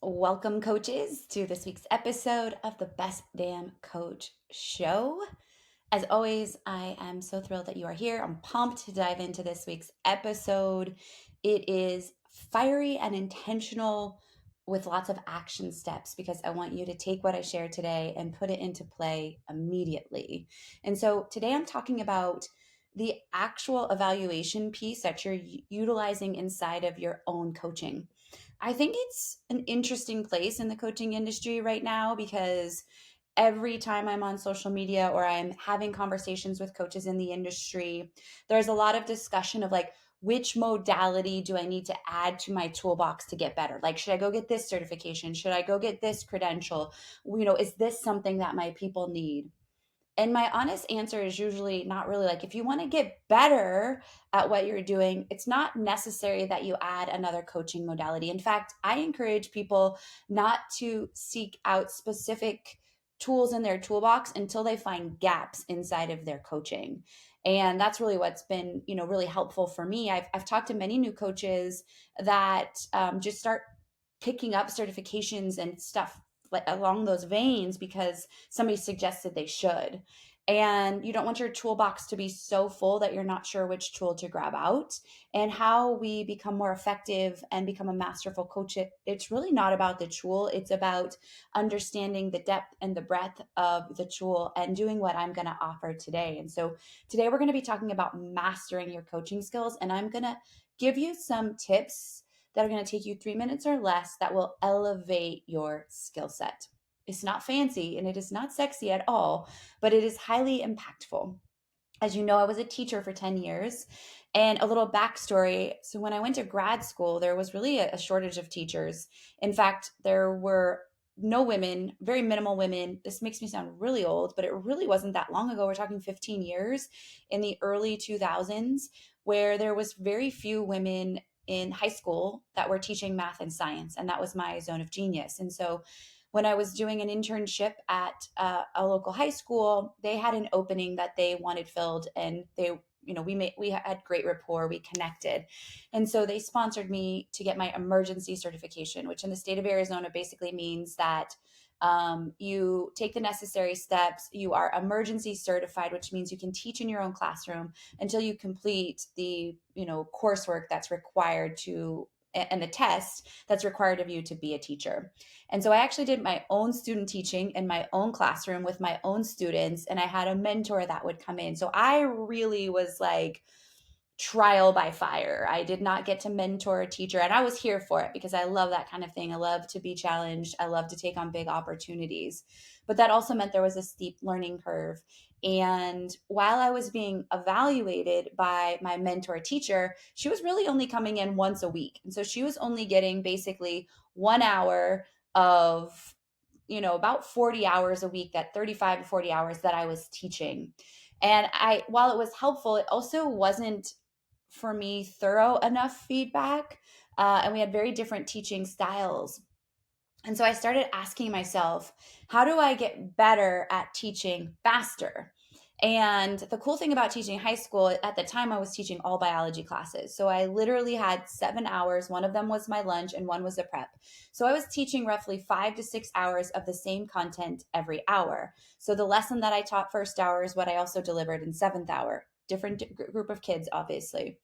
Welcome, coaches, to this week's episode of the Best Damn Coach Show. As always, I am so thrilled that you are here. I'm pumped to dive into this week's episode. It is fiery and intentional with lots of action steps because I want you to take what I share today and put it into play immediately. And so today I'm talking about the actual evaluation piece that you're utilizing inside of your own coaching. I think it's an interesting place in the coaching industry right now because every time I'm on social media or I'm having conversations with coaches in the industry, there's a lot of discussion of like, which modality do I need to add to my toolbox to get better? Like, should I go get this certification? Should I go get this credential? Is this something that my people need? And my honest answer is usually not really. Like, if you want to get better at what you're doing, it's not necessary that you add another coaching modality. In fact, I encourage people not to seek out specific tools in their toolbox until they find gaps inside of their coaching. And that's really what's been, really helpful for me. I've talked to many new coaches that just start picking up certifications and stuff like along those veins because somebody suggested they should. And you don't want your toolbox to be so full that you're not sure which tool to grab out. And how we become more effective and become a masterful coach, it's really not about the tool. It's about understanding the depth and the breadth of the tool and doing what I'm going to offer today. And so today we're going to be talking about mastering your coaching skills. And I'm going to give you some tips that are going to take you 3 minutes or less that will elevate your skill set. It's not fancy and it is not sexy at all, but it is highly impactful. As you know, I was a teacher for 10 years. And a little backstory. So, when I went to grad school, there was really a shortage of teachers. In fact, there were no women, very minimal women. This makes me sound really old, but it really wasn't that long ago. We're talking 15 years in the early 2000s, where there was very few women in high school that were teaching math and science. And that was my zone of genius. And so, when I was doing an internship at a local high school, they had an opening that they wanted filled, and we had great rapport, we connected, and so they sponsored me to get my emergency certification, which in the state of Arizona basically means that you take the necessary steps. You are emergency certified, which means you can teach in your own classroom until you complete the coursework that's required to and the test that's required of you to be a teacher. And so I actually did my own student teaching in my own classroom with my own students, and I had a mentor that would come in. So I really was like trial by fire. I did not get to mentor a teacher, and I was here for it because I love that kind of thing. I love to be challenged. I love to take on big opportunities. But that also meant there was a steep learning curve. And while I was being evaluated by my mentor teacher, she was really only coming in once a week. And so she was only getting basically 1 hour of about 40 hours a week, that 35 to 40 hours that I was teaching. And while it was helpful, it also wasn't for me thorough enough feedback. And we had very different teaching styles. And so I started asking myself, how do I get better at teaching faster? And the cool thing about teaching high school, at the time I was teaching all biology classes. So I literally had 7 hours. One of them was my lunch and one was a prep. So I was teaching roughly 5 to 6 hours of the same content every hour. So the lesson that I taught first hour is what I also delivered in seventh hour. Different group of kids, obviously.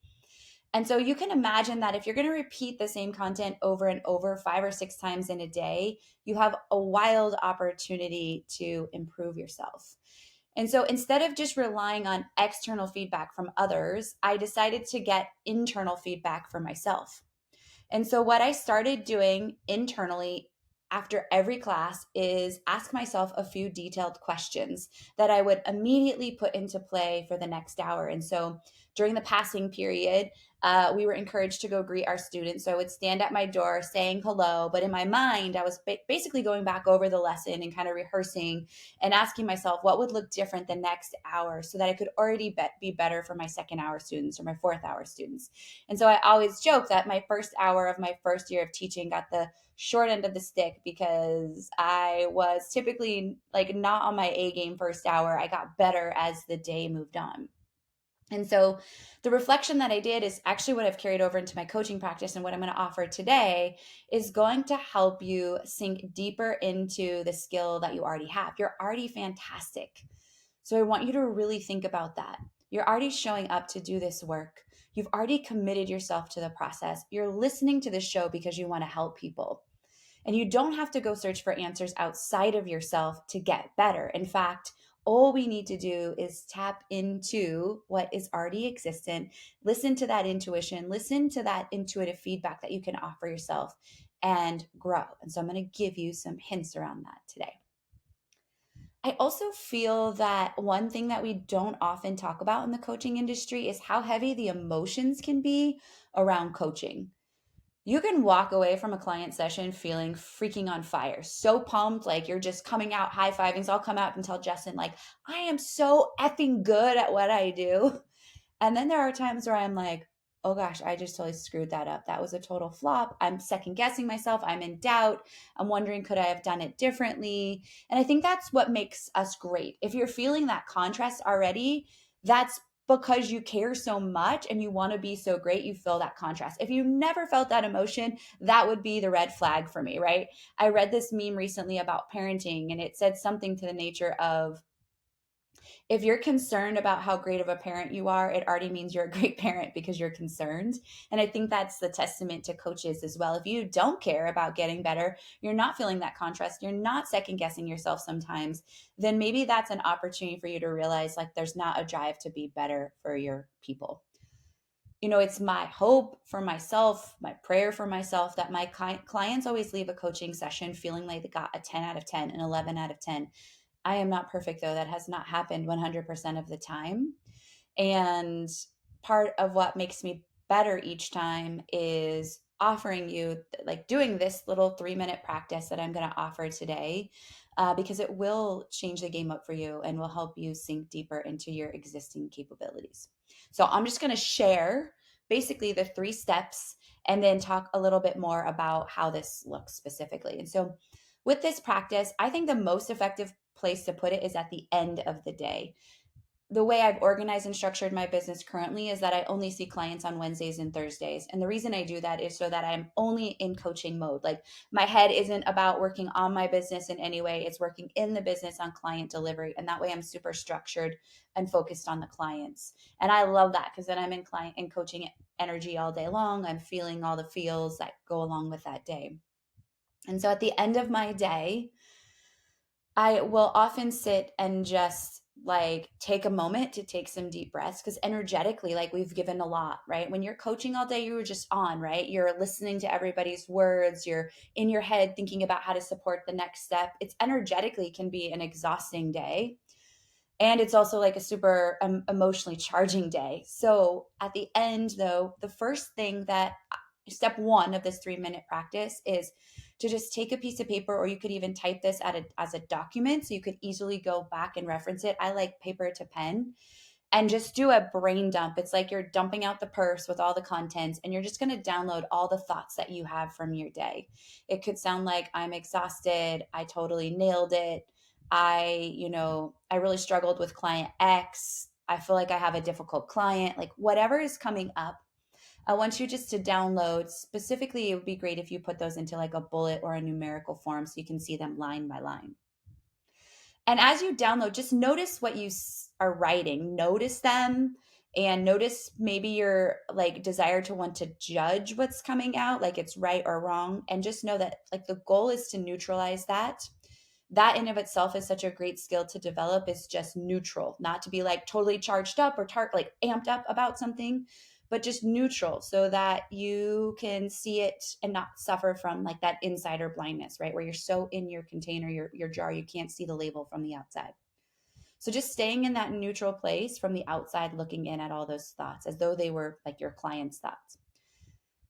And so you can imagine that if you're going to repeat the same content over and over 5 or 6 times in a day, you have a wild opportunity to improve yourself. And so instead of just relying on external feedback from others, I decided to get internal feedback for myself. And so what I started doing internally after every class is ask myself a few detailed questions that I would immediately put into play for the next hour. And so during the passing period, we were encouraged to go greet our students. So I would stand at my door saying hello, but in my mind, I was basically going back over the lesson and kind of rehearsing and asking myself what would look different the next hour so that I could already be better for my second hour students or my fourth hour students. And so I always joke that my first hour of my first year of teaching got the short end of the stick because I was typically like not on my A game first hour. I got better as the day moved on. And so the reflection that I did is actually what I've carried over into my coaching practice. And what I'm going to offer today is going to help you sink deeper into the skill that you already have. You're already fantastic. So I want you to really think about that. You're already showing up to do this work. You've already committed yourself to the process. You're listening to this show because you want to help people. And you don't have to go search for answers outside of yourself to get better. In fact, all we need to do is tap into what is already existent, listen to that intuition, listen to that intuitive feedback that you can offer yourself and grow. And so I'm going to give you some hints around that today. I also feel that one thing that we don't often talk about in the coaching industry is how heavy the emotions can be around coaching. You can walk away from a client session feeling freaking on fire, so pumped, like you're just coming out high fiving. So I'll come out and tell Justin, like, I am so effing good at what I do. And then there are times where I'm like, oh gosh, I just totally screwed that up. That was a total flop. I'm second guessing myself. I'm in doubt. I'm wondering, could I have done it differently? And I think that's what makes us great. If you're feeling that contrast already, that's because you care so much and you want to be so great, you feel that contrast. If you never felt that emotion, that would be the red flag for me, right? I read this meme recently about parenting, and it said something to the nature of, if you're concerned about how great of a parent you are, it already means you're a great parent because you're concerned. And I think that's the testament to coaches as well. If you don't care about getting better, you're not feeling that contrast, you're not second guessing yourself sometimes, then maybe that's an opportunity for you to realize like there's not a drive to be better for your people. You know, it's my hope for myself, my prayer for myself, that my clients always leave a coaching session feeling like they got a 10 out of 10, an 11 out of 10. I am not perfect though. That has not happened 100% of the time. And part of what makes me better each time is offering you, like doing this little 3-minute practice that I'm going to offer today, because it will change the game up for you and will help you sink deeper into your existing capabilities. So I'm just going to share basically the 3 steps and then talk a little bit more about how this looks specifically. And so with this practice, I think the most effective place to put it is at the end of the day. The way I've organized and structured my business currently is that I only see clients on Wednesdays and Thursdays. And the reason I do that is so that I'm only in coaching mode. Like my head isn't about working on my business in any way. It's working in the business on client delivery. And that way I'm super structured and focused on the clients. And I love that because then I'm in client and coaching energy all day long. I'm feeling all the feels that go along with that day. And so at the end of my day, I will often sit and just like take a moment to take some deep breaths because energetically, like we've given a lot, right? When you're coaching all day, you were just on, right? You're listening to everybody's words, you're in your head thinking about how to support the next step. It's energetically can be an exhausting day. And it's also like a super emotionally charging day. So at the end, though, the first thing that step 1 of this 3-minute practice is to just take a piece of paper, or you could even type this as a document so you could easily go back and reference it. I like paper to pen, and just do a brain dump. It's like you're dumping out the purse with all the contents, and you're just going to download all the thoughts that you have from your day. It could sound like, I'm exhausted, I totally nailed it, I really struggled with client X, I feel like I have a difficult client, like whatever is coming up. I want you just to download. Specifically, it would be great if you put those into like a bullet or a numerical form so you can see them line by line. And as you download, just notice what you are writing. Notice them, and notice maybe your like desire to want to judge what's coming out, like it's right or wrong. And just know that like the goal is to neutralize that. That in of itself is such a great skill to develop, is just neutral, not to be like totally charged up or like amped up about something, but just neutral so that you can see it and not suffer from like that insider blindness, right? Where you're so in your container, your jar, you can't see the label from the outside. So just staying in that neutral place from the outside, looking in at all those thoughts as though they were like your client's thoughts.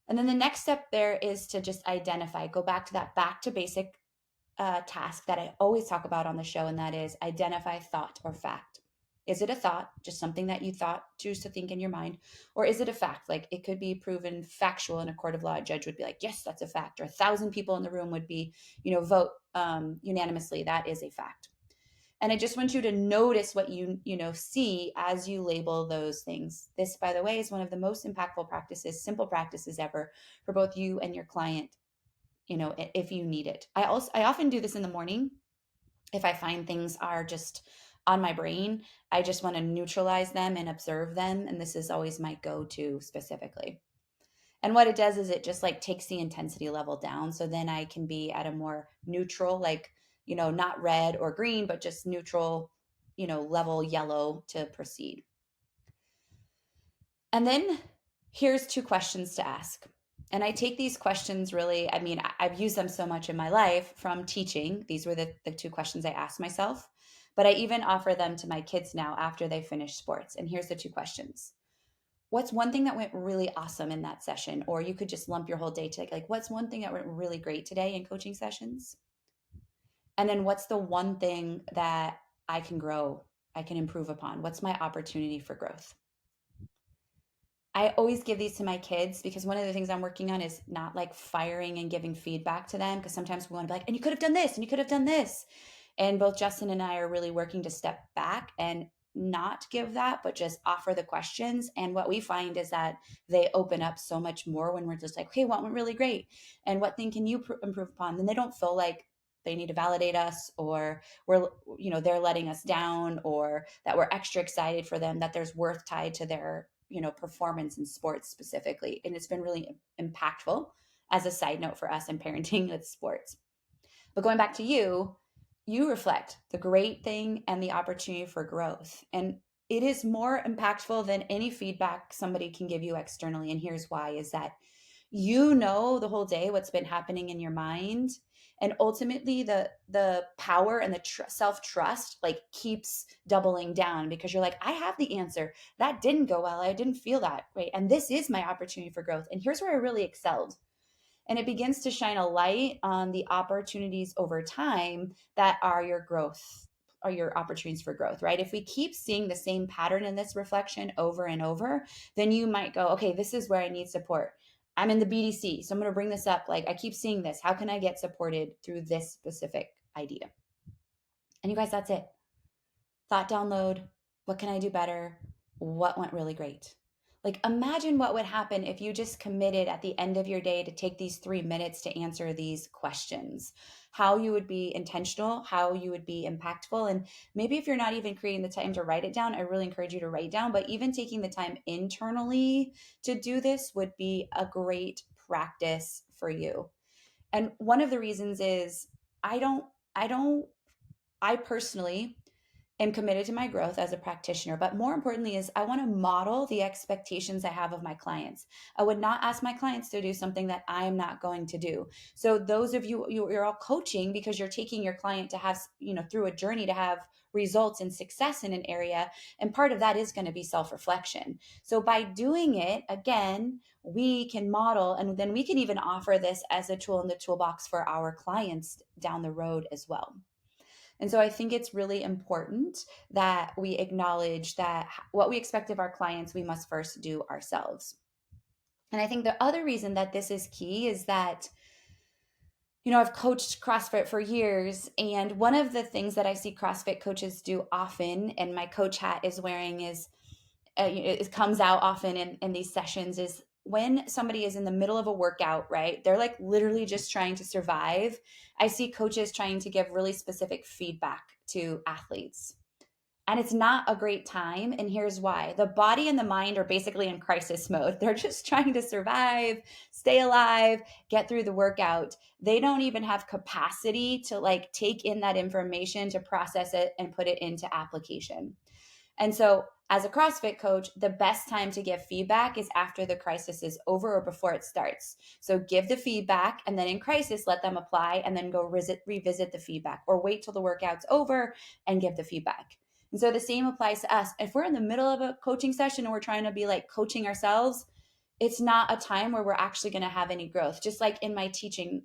And then the next step there is to just identify, go back to that back to basic task that I always talk about on the show, and that is identify thought or fact. Is it a thought, just something that you thought, choose to think in your mind? Or is it a fact? Like it could be proven factual in a court of law. A judge would be like, yes, that's a fact. Or 1,000 people in the room would be, vote unanimously. That is a fact. And I just want you to notice what see as you label those things. This, by the way, is one of the most impactful practices, simple practices ever for both you and your client, if you need it. I often do this in the morning if I find things are just on my brain. I just want to neutralize them and observe them. And this is always my go-to specifically. And what it does is it just like takes the intensity level down. So then I can be at a more neutral, like, not red or green, but just neutral, level yellow to proceed. And then here's 2 questions to ask. And I take these questions really, I mean, I've used them so much in my life from teaching. These were the 2 questions I asked myself, but I even offer them to my kids now after they finish sports. And here's the 2 questions. What's one thing that went really awesome in that session? Or you could just lump your whole day to like, what's one thing that went really great today in coaching sessions? And then what's the one thing that I can grow, I can improve upon? What's my opportunity for growth? I always give these to my kids because one of the things I'm working on is not like firing and giving feedback to them, because sometimes we want to be like, and you could have done this and you could have done this. And both Justin and I are really working to step back and not give that, but just offer the questions. And what we find is that they open up so much more when we're just like, okay, what went really great? And what thing can you improve upon? Then they don't feel like they need to validate us, or they're letting us down, or that we're extra excited for them, that there's worth tied to their performance in sports specifically. And it's been really impactful as a side note for us in parenting with sports. But going back to you reflect the great thing and the opportunity for growth. And it is more impactful than any feedback somebody can give you externally. And here's why is that the whole day what's been happening in your mind, and ultimately the power and the self-trust like keeps doubling down, because you're like, I have the answer. That didn't go well. I didn't feel that great, and this is my opportunity for growth, and here's where I really excelled. And it begins to shine a light on the opportunities over time that are your growth, are your opportunities for growth, right? If we keep seeing the same pattern in this reflection over and over, then you might go, okay, this is where I need support. I'm in the BDC, so I'm going to bring this up. Like, I keep seeing this. How can I get supported through this specific idea? And you guys, that's it. Thought download. What can I do better? What went really great? Like, imagine what would happen if you just committed at the end of your day to take these 3 minutes to answer these questions. How you would be intentional, how you would be impactful. And maybe if you're not even creating the time to write it down, I really encourage you to write down. But even taking the time internally to do this would be a great practice for you. And one of the reasons is I don't, I don't, I personally am committed to my growth as a practitioner, but more importantly is I want to model the expectations I have of my clients. I would not ask my clients to do something that I am not going to do. So those of you're all coaching because you're taking your client to have, through a journey to have results and success in an area. And part of that is going to be self-reflection. So by doing it, again, we can model, and then we can even offer this as a tool in the toolbox for our clients down the road as well. And so I think it's really important that we acknowledge that what we expect of our clients, we must first do ourselves. And I think the other reason that this is key is that, I've coached CrossFit for years. And one of the things that I see CrossFit coaches do often, and my coach hat is wearing, is it comes out often in these sessions, is when somebody is in the middle of a workout, right? They're like literally just trying to survive. I see coaches trying to give really specific feedback to athletes. And it's not a great time. And here's why. The body and the mind are basically in crisis mode. They're just trying to survive, stay alive, get through the workout. They don't even have capacity to like take in that information, to process it and put it into application. And so, as a CrossFit coach, the best time to give feedback is after the crisis is over or before it starts. So, give the feedback, and then in crisis, let them apply and then go revisit the feedback, or wait till the workout's over and give the feedback. And so, the same applies to us. If we're in the middle of a coaching session and we're trying to be like coaching ourselves, it's not a time where we're actually going to have any growth. Just like in my teaching,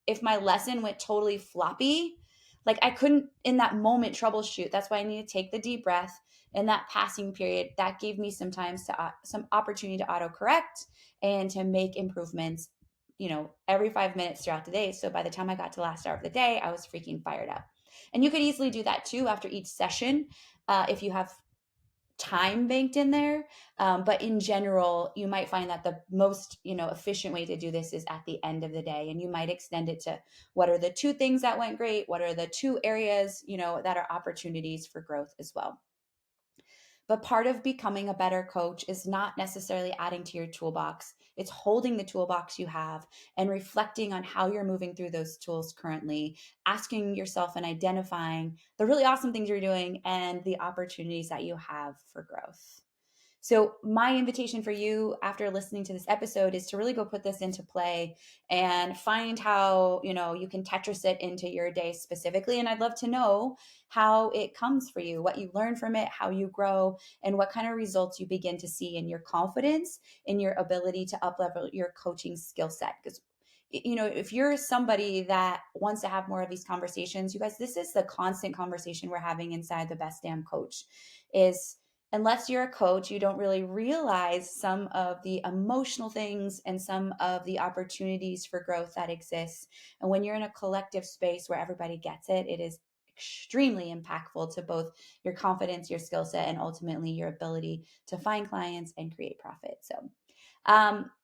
if my lesson went totally floppy, like I couldn't in that moment troubleshoot. That's why I need to take the deep breath. In that passing period, that gave me some opportunity to autocorrect and to make improvements, every 5 minutes throughout the day. So by the time I got to the last hour of the day, I was freaking fired up. And you could easily do that too after each session if you have time banked in there. But in general, you might find that the most, efficient way to do this is at the end of the day. And you might extend it to what are the two things that went great? What are the two areas, that are opportunities for growth as well? But part of becoming a better coach is not necessarily adding to your toolbox. It's holding the toolbox you have and reflecting on how you're moving through those tools currently, asking yourself and identifying the really awesome things you're doing and the opportunities that you have for growth. So, my invitation for you after listening to this episode is to really go put this into play and find how, you can Tetris it into your day specifically. And I'd love to know how it comes for you, what you learn from it, how you grow, and what kind of results you begin to see in your confidence, in your ability to uplevel your coaching skill set. Because if you're somebody that wants to have more of these conversations, you guys, this is the constant conversation we're having inside the Best Damn Coach is unless you're a coach, you don't really realize some of the emotional things and some of the opportunities for growth that exists. And when you're in a collective space where everybody gets it, it is extremely impactful to both your confidence, your skill set, and ultimately your ability to find clients and create profit. So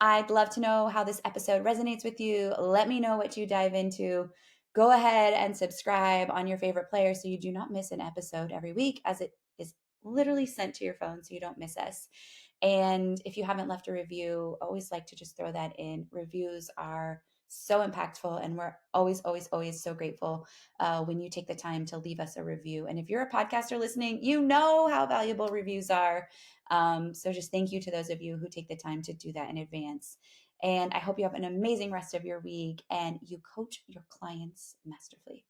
I'd love to know how this episode resonates with you. Let me know what you dive into. Go ahead and subscribe on your favorite player so you do not miss an episode every week, as it is literally sent to your phone so you don't miss us. And if you haven't left a review, always like to just throw that in. Reviews are so impactful, and we're always, always, always so grateful when you take the time to leave us a review. And if you're a podcaster listening, you know how valuable reviews are. So just thank you to those of you who take the time to do that in advance. And I hope you have an amazing rest of your week and you coach your clients masterfully.